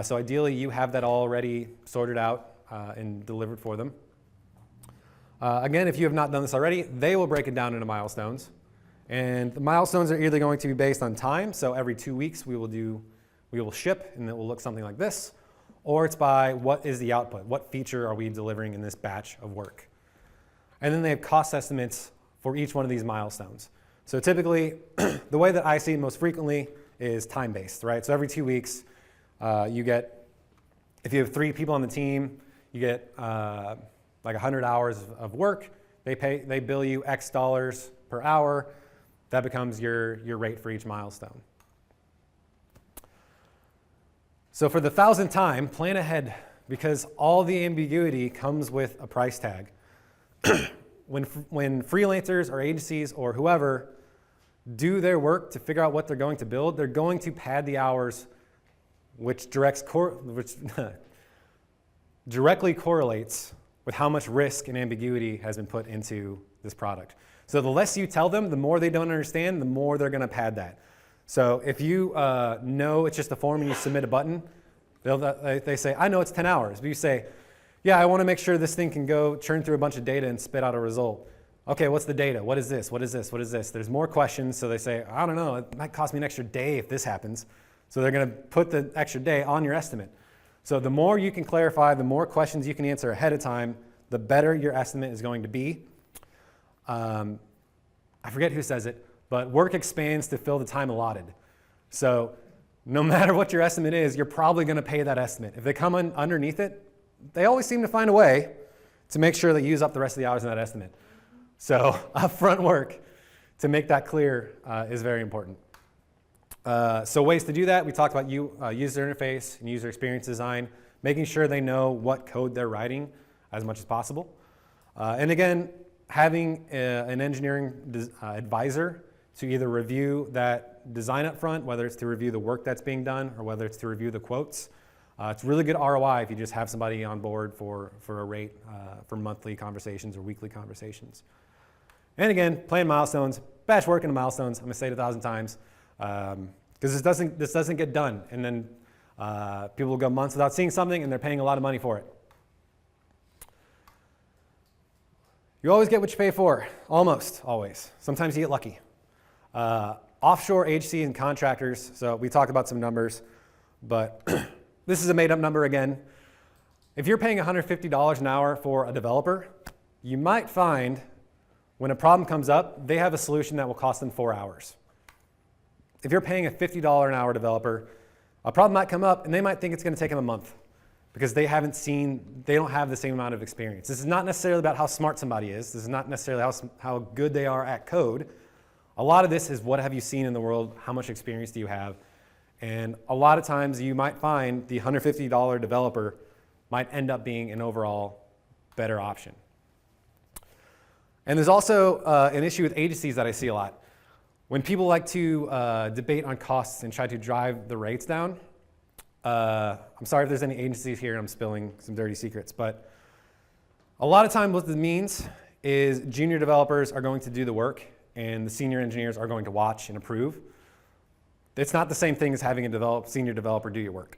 [SPEAKER 2] So ideally, you have that already sorted out and delivered for them. Again, if you have not done this already, they will break it down into milestones. And the milestones are either going to be based on time, so every 2 weeks we will ship, and it will look something like this, or it's by what is the output, what feature are we delivering in this batch of work. And then they have cost estimates for each one of these milestones. So typically, the way that I see it most frequently is time-based, right? So every 2 weeks, you get, if you have 3 people on the team, you get like 100 hours of work. They bill you X dollars per hour. That becomes your rate for each milestone. So for the 1,000th time, plan ahead, because all the ambiguity comes with a price tag. When freelancers or agencies or whoever do their work to figure out what they're going to build, they're going to pad the hours, which directly correlates with how much risk and ambiguity has been put into this product. So the less you tell them, the more they don't understand, the more they're going to pad that. So if you know it's just a form and you submit a button, they say, I know it's 10 hours. But you say, yeah, I want to make sure this thing can go churn through a bunch of data and spit out a result. Okay, what's the data? What is this? What is this? What is this? There's more questions, so they say, I don't know, it might cost me an extra day if this happens. So they're going to put the extra day on your estimate. So the more you can clarify, the more questions you can answer ahead of time, the better your estimate is going to be. I forget who says it, but work expands to fill the time allotted. So no matter what your estimate is, you're probably going to pay that estimate. If they come in underneath it, they always seem to find a way to make sure they use up the rest of the hours in that estimate. So upfront work to make that clear is very important. So ways to do that, we talked about user interface and user experience design, making sure they know what code they're writing as much as possible. And again, having an engineering advisor to either review that design up front, whether it's to review the work that's being done or whether it's to review the quotes. It's really good ROI if you just have somebody on board for a rate for monthly conversations or weekly conversations. And again, plan milestones, batch work into milestones. I'm going to say it 1,000 times because this doesn't get done. And then people will go months without seeing something and they're paying a lot of money for it. You always get what you pay for, almost always. Sometimes you get lucky. Offshore agencies and contractors, so we talked about some numbers, but this is a made up number again. If you're paying $150 an hour for a developer, you might find when a problem comes up, they have a solution that will cost them 4 hours. If you're paying a $50 an hour developer, a problem might come up and they might think it's going to take them a month because they don't have the same amount of experience. This is not necessarily about how smart somebody is. This is not necessarily how good they are at code. A lot of this is what have you seen in the world, how much experience do you have? And a lot of times you might find the $150 developer might end up being an overall better option. And there's also an issue with agencies that I see a lot. When people like to debate on costs and try to drive the rates down, I'm sorry if there's any agencies here and I'm spilling some dirty secrets, but a lot of time what this means is junior developers are going to do the work and the senior engineers are going to watch and approve. It's not the same thing as having a senior developer do your work.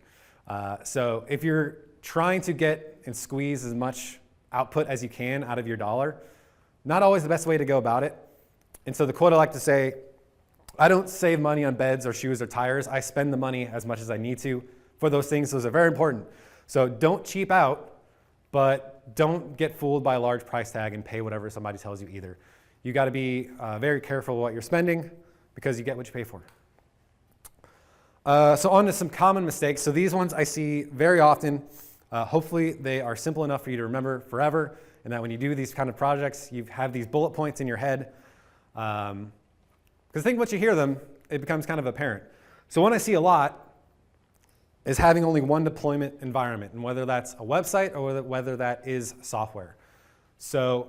[SPEAKER 2] So if you're trying to get and squeeze as much output as you can out of your dollar, not always the best way to go about it. And so the quote I like to say, I don't save money on beds or shoes or tires. I spend the money as much as I need to for those things. Those are very important. So don't cheap out, but don't get fooled by a large price tag and pay whatever somebody tells you either. You got to be very careful what you're spending because you get what you pay for. So on to some common mistakes. So these ones I see very often. Hopefully they are simple enough for you to remember forever, and that when you do these kind of projects, you have these bullet points in your head. Because I think once you hear them, it becomes kind of apparent. So one I see a lot is having only one deployment environment, and whether that's a website or whether that is software. So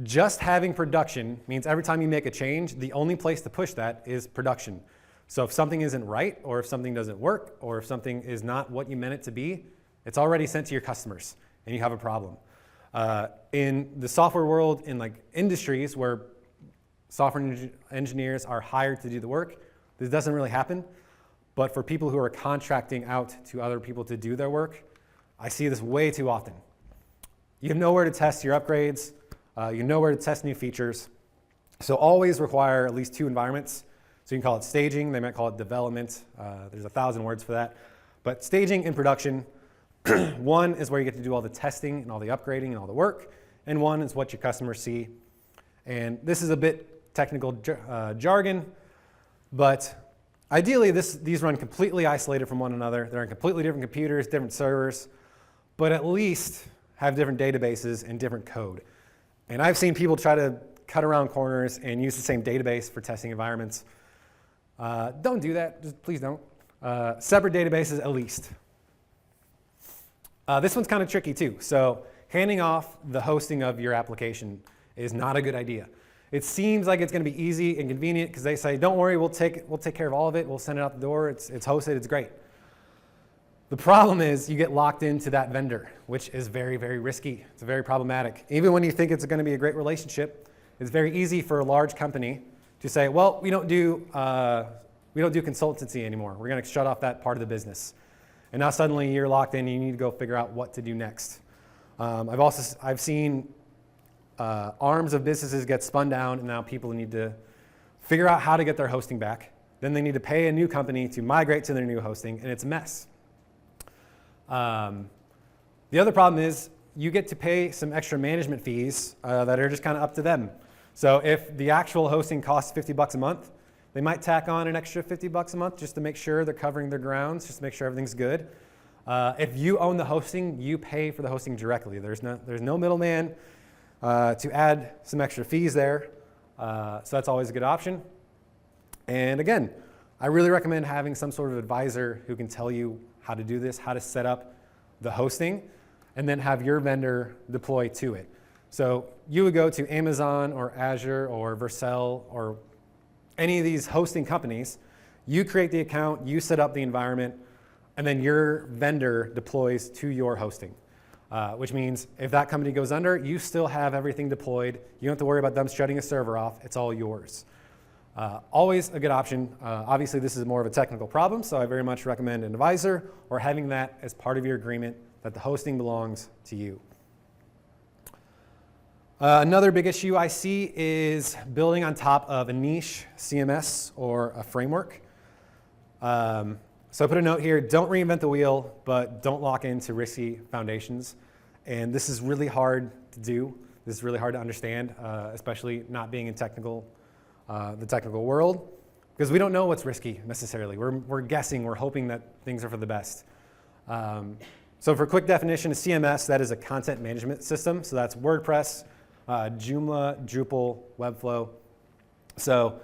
[SPEAKER 2] just having production means every time you make a change, the only place to push that is production. So if something isn't right, or if something doesn't work, or if something is not what you meant it to be, it's already sent to your customers, and you have a problem. In the software world, in like industries where software engineers are hired to do the work, this doesn't really happen. But for people who are contracting out to other people to do their work, I see this way too often. You have nowhere to test your upgrades. You know where to test new features. So always require at least two environments. So you can call it staging. They might call it development. There's 1,000 words for that. But staging and production, one is where you get to do all the testing and all the upgrading and all the work. And one is what your customers see. And this is a bit technical jargon, but ideally these run completely isolated from one another. They're on completely different computers, different servers, but at least have different databases and different code. And I've seen people try to cut around corners and use the same database for testing environments. Don't do that, just please don't. Separate databases at least. This one's kind of tricky too. So handing off the hosting of your application is not a good idea. It seems like it's going to be easy and convenient because they say, don't worry, we'll take care of all of it. We'll send it out the door. It's hosted. It's great. The problem is you get locked into that vendor, which is very, very risky. It's very problematic. Even when you think it's going to be a great relationship, it's very easy for a large company to say, well, we don't do consultancy anymore. We're going to shut off that part of the business. And now suddenly you're locked in and you need to go figure out what to do next. I've seen arms of businesses get spun down, and now people need to figure out how to get their hosting back. Then they need to pay a new company to migrate to their new hosting, and it's a mess. The other problem is you get to pay some extra management fees that are just kind of up to them. So if the actual hosting costs $50 a month, they might tack on an extra $50 a month just to make sure they're covering their grounds, just to make sure everything's good. If you own the hosting, you pay for the hosting directly. There's no middleman to add some extra fees there. So that's always a good option. And again, I really recommend having some sort of advisor who can tell you how to do this, how to set up the hosting, and then have your vendor deploy to it. So you would go to Amazon or Azure or Vercel or any of these hosting companies. You create the account, you set up the environment, and then your vendor deploys to your hosting. Which means if that company goes under, you still have everything deployed. You don't have to worry about them shutting a server off. It's all yours. Always a good option. Obviously, this is more of a technical problem, so I very much recommend an advisor or having that as part of your agreement that the hosting belongs to you. Another big issue I see is building on top of a niche CMS or a framework. So I put a note here, don't reinvent the wheel, but don't lock into risky foundations. And this is really hard to do. This is really hard to understand, especially not being in the technical world, because we don't know what's risky necessarily. We're guessing, we're hoping that things are for the best. So for a quick definition, a CMS, that is a content management system. So that's WordPress, Joomla, Drupal, Webflow. So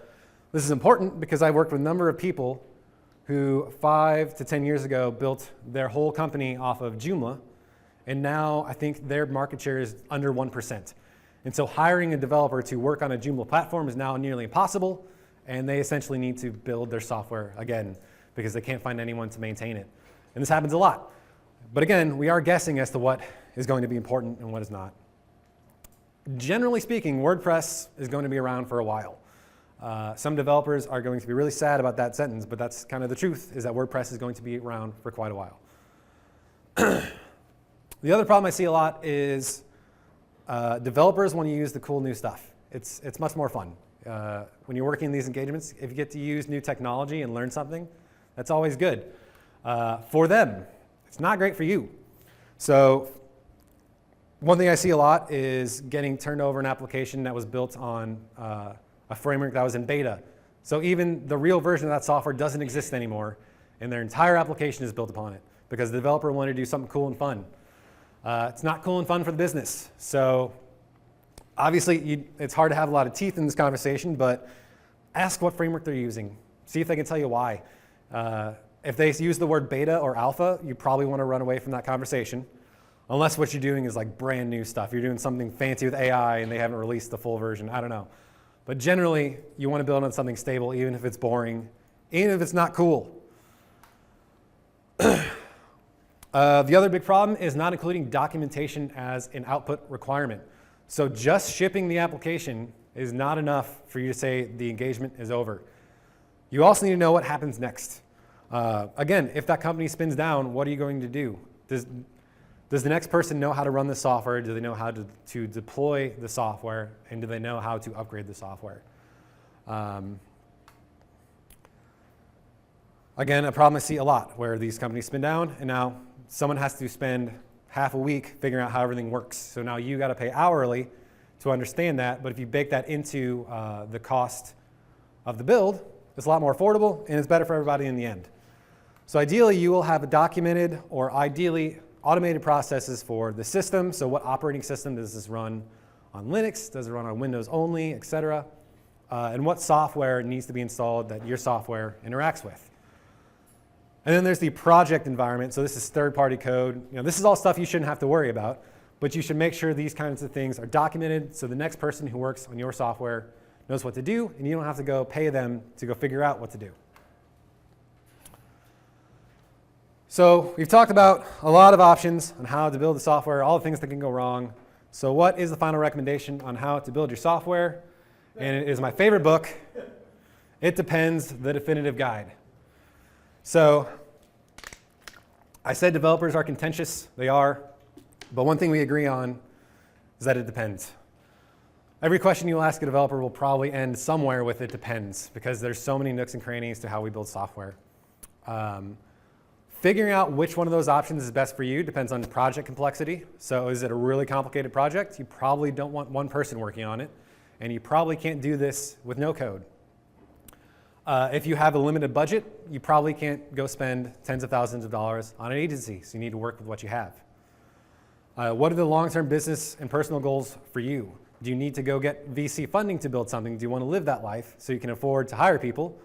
[SPEAKER 2] this is important because I worked with a number of people who 5 to 10 years ago built their whole company off of Joomla, and now I think their market share is under 1%. And so hiring a developer to work on a Joomla platform is now nearly impossible, and they essentially need to build their software again because they can't find anyone to maintain it. And this happens a lot. But again, we are guessing as to what is going to be important and what is not. Generally speaking, WordPress is going to be around for a while. Some developers are going to be really sad about that sentence, but that's kind of the truth, is that WordPress is going to be around for quite a while. The other problem I see a lot is developers want to use the cool new stuff. It's much more fun. When you're working in these engagements, if you get to use new technology and learn something, that's always good. For them, it's not great for you. So one thing I see a lot is getting turned over an application that was built on a framework that was in beta. So even the real version of that software doesn't exist anymore, and their entire application is built upon it because the developer wanted to do something cool and fun. It's not cool and fun for the business. So obviously, it's hard to have a lot of teeth in this conversation, but ask what framework they're using. See if they can tell you why. If they use the word beta or alpha, you probably want to run away from that conversation, unless what you're doing is like brand new stuff. You're doing something fancy with AI and they haven't released the full version. I don't know. But generally, you want to build on something stable, even if it's boring, even if it's not cool. The other big problem is not including documentation as an output requirement. So just shipping the application is not enough for you to say the engagement is over. You also need to know what happens next. Again, if that company spins down, what are you going to do? Does the next person know how to run the software? Do they know how to deploy the software? And do they know how to upgrade the software? Again, a problem I see a lot where these companies spin down and now someone has to spend half a week figuring out how everything works. So now you got to pay hourly to understand that. But if you bake that into the cost of the build, it's a lot more affordable and it's better for everybody in the end. So ideally, you will have a documented or ideally automated processes for the system. So what operating system does this run on Linux? Does it run on Windows only, et cetera? And what software needs to be installed that your software interacts with. And then there's the project environment. So this is third-party code. This is all stuff you shouldn't have to worry about, but you should make sure these kinds of things are documented so the next person who works on your software knows what to do, and you don't have to go pay them to go figure out what to do. So we've talked about a lot of options on how to build the software, all the things that can go wrong. So what is the final recommendation on how to build your software? And it is my favorite book, It Depends, The Definitive Guide. So I said developers are contentious. They are. But one thing we agree on is that it depends. Every question you'll ask a developer will probably end somewhere with it depends, because there's so many nooks and crannies to how we build software. Figuring out which one of those options is best for you depends on the project complexity. So is it a really complicated project? You probably don't want one person working on it, and you probably can't do this with no code. If you have a limited budget, you probably can't go spend tens of thousands of dollars on an agency, so you need to work with what you have. What are the long-term business and personal goals for you? Do you need to go get VC funding to build something? Do you want to live that life so you can afford to hire people?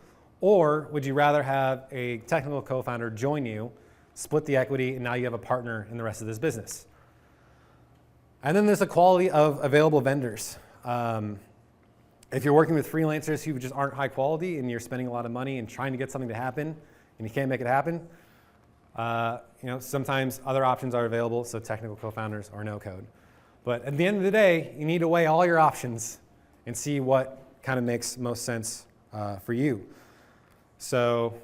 [SPEAKER 2] Or would you rather have a technical co-founder join you, split the equity, and now you have a partner in the rest of this business? And then there's the quality of available vendors. If you're working with freelancers who just aren't high quality and you're spending a lot of money and trying to get something to happen and you can't make it happen, sometimes other options are available, so technical co-founders or no code. But at the end of the day, you need to weigh all your options and see what kind of makes most sense for you. So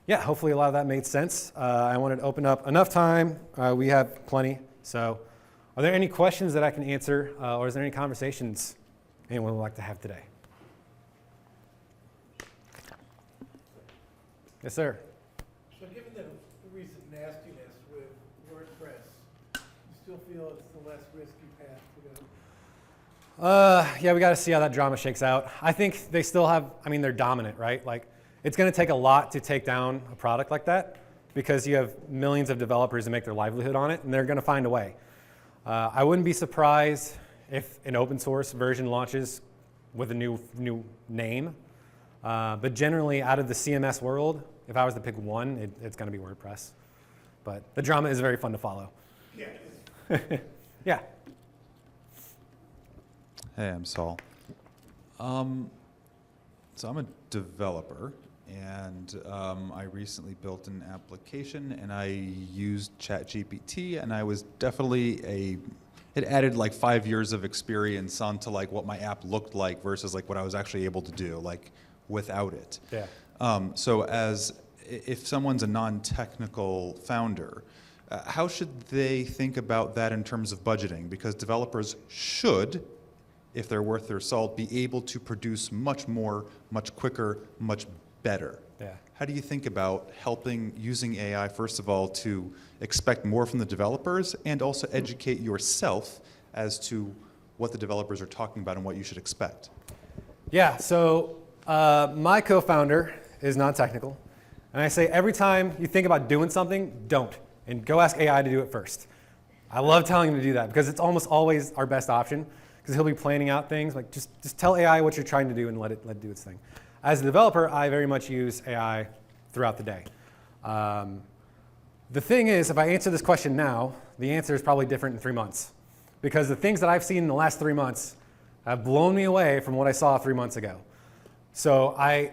[SPEAKER 2] yeah, hopefully a lot of that made sense. I wanted to open up enough time. We have plenty. So are there any questions that I can answer, or is there any conversations anyone would like to have today? Yes, sir.
[SPEAKER 3] So given the recent nastiness with WordPress, you still feel it's the less risky path to go?
[SPEAKER 2] Yeah, we got to see how that drama shakes out. I think they still have, they're dominant, right? Like, it's going to take a lot to take down a product like that because you have millions of developers who make their livelihood on it, and they're going to find a way. I wouldn't be surprised if an open source version launches with a new name. But generally, out of the CMS world, if I was to pick one, it's going to be WordPress. But the drama is very fun to follow. Yeah.
[SPEAKER 4] Hey, I'm Saul. So I'm a developer, and I recently built an application, and I used ChatGPT, and I was definitely it added like 5 years of experience onto like what my app looked like versus like what I was actually able to do like without it.
[SPEAKER 2] Yeah.
[SPEAKER 4] So if someone's a non-technical founder, how should they think about that in terms of budgeting? Because developers should, if they're worth their salt, be able to produce much more, much quicker, much better.
[SPEAKER 2] Yeah.
[SPEAKER 4] How do you think about using AI, first of all, to expect more from the developers and also educate yourself as to what the developers are talking about and what you should expect?
[SPEAKER 2] Yeah, so my co-founder is non-technical. And I say every time you think about doing something, don't. And go ask AI to do it first. I love telling him to do that because it's almost always our best option because he'll be planning out things. Like just tell AI what you're trying to do and let it do its thing. As a developer, I very much use AI throughout the day. The thing is, if I answer this question now, the answer is probably different in 3 months because the things that I've seen in the last 3 months have blown me away from what I saw 3 months ago. So I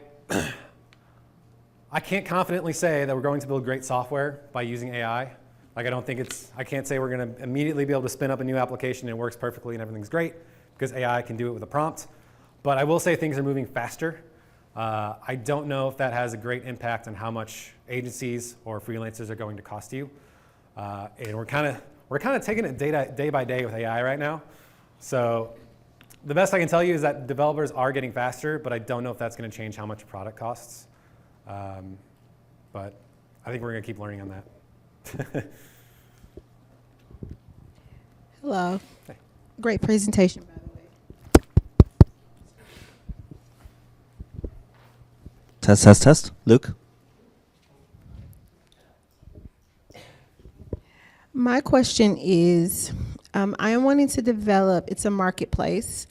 [SPEAKER 2] can't confidently say that we're going to build great software by using AI. Like I can't say we're going to immediately be able to spin up a new application and it works perfectly and everything's great because AI can do it with a prompt. But I will say things are moving faster. I don't know if that has a great impact on how much agencies or freelancers are going to cost you. And we're kind of taking it day by day with AI right now. So the best I can tell you is that developers are getting faster, but I don't know if that's going to change how much a product costs. But I think we're going to keep learning on that.
[SPEAKER 5] Hello.
[SPEAKER 2] Hey.
[SPEAKER 5] Great presentation, by the way.
[SPEAKER 1] Test. Luke?
[SPEAKER 5] My question is, I am wanting to develop, it's a marketplace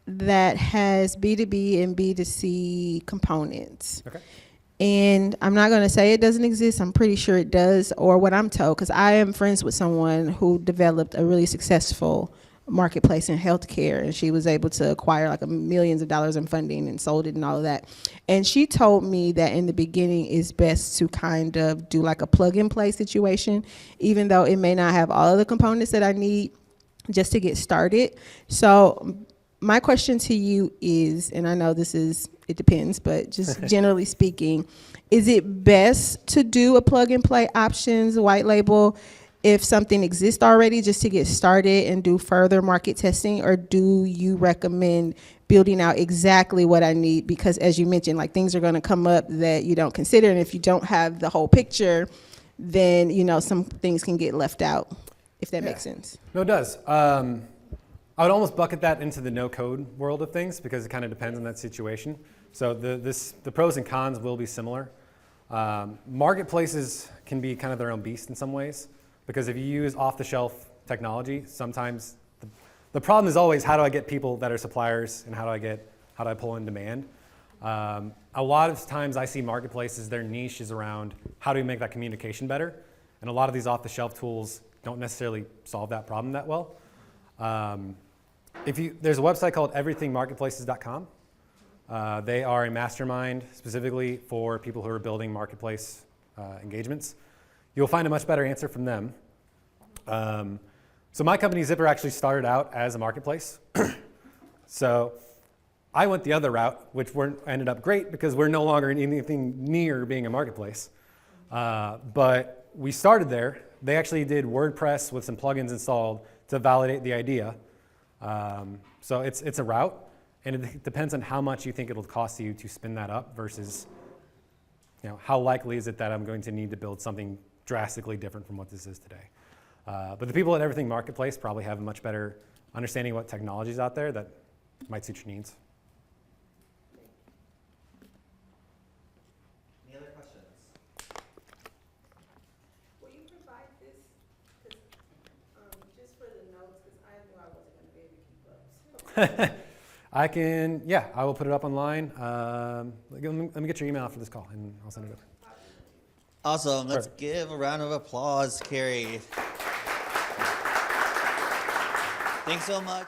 [SPEAKER 5] that has B2B and B2C components.
[SPEAKER 2] Okay.
[SPEAKER 5] And I'm not going to say it doesn't exist. I'm pretty sure it does, or what I'm told, because I am friends with someone who developed a really successful marketplace in healthcare, and she was able to acquire like millions of dollars in funding and sold it and all of that. And she told me that in the beginning it's best to kind of do like a plug and play situation, even though it may not have all of the components that I need just to get started. So my question to you is, and I know it depends, but just generally speaking, is it best to do a plug and play options, white label, if something exists already just to get started and do further market testing, or do you recommend building out exactly what I need? Because as you mentioned, like things are going to come up that you don't consider, and if you don't have the whole picture, then some things can get left out, if that makes sense.
[SPEAKER 2] No, it does. I would almost bucket that into the no-code world of things because it kind of depends on that situation. So the pros and cons will be similar. Marketplaces can be kind of their own beast in some ways because if you use off-the-shelf technology, sometimes the problem is always how do I get people that are suppliers and how do I pull in demand? A lot of times I see marketplaces, their niche is around how do we make that communication better? And a lot of these off-the-shelf tools don't necessarily solve that problem that well. There's a website called everythingmarketplaces.com. They are a mastermind specifically for people who are building marketplace engagements. You'll find a much better answer from them. So my company Zipper actually started out as a marketplace. So I went the other route, which ended up great because we're no longer anything near being a marketplace. But we started there. They actually did WordPress with some plugins installed to validate the idea. So it's a route, and it depends on how much you think it'll cost you to spin that up versus how likely is it that I'm going to need to build something drastically different from what this is today. But the people at Everything Marketplace probably have a much better understanding of what technologies out there that might suit your needs.
[SPEAKER 1] Any other questions?
[SPEAKER 5] Will you provide this, just for the notes, because I knew I wasn't going to be able to keep up.
[SPEAKER 2] I will put it up online. Let me get your email after this call, and I'll send it over.
[SPEAKER 1] Awesome. Let's
[SPEAKER 2] Perfect.
[SPEAKER 1] give a round of applause, Carrie. Thanks so much.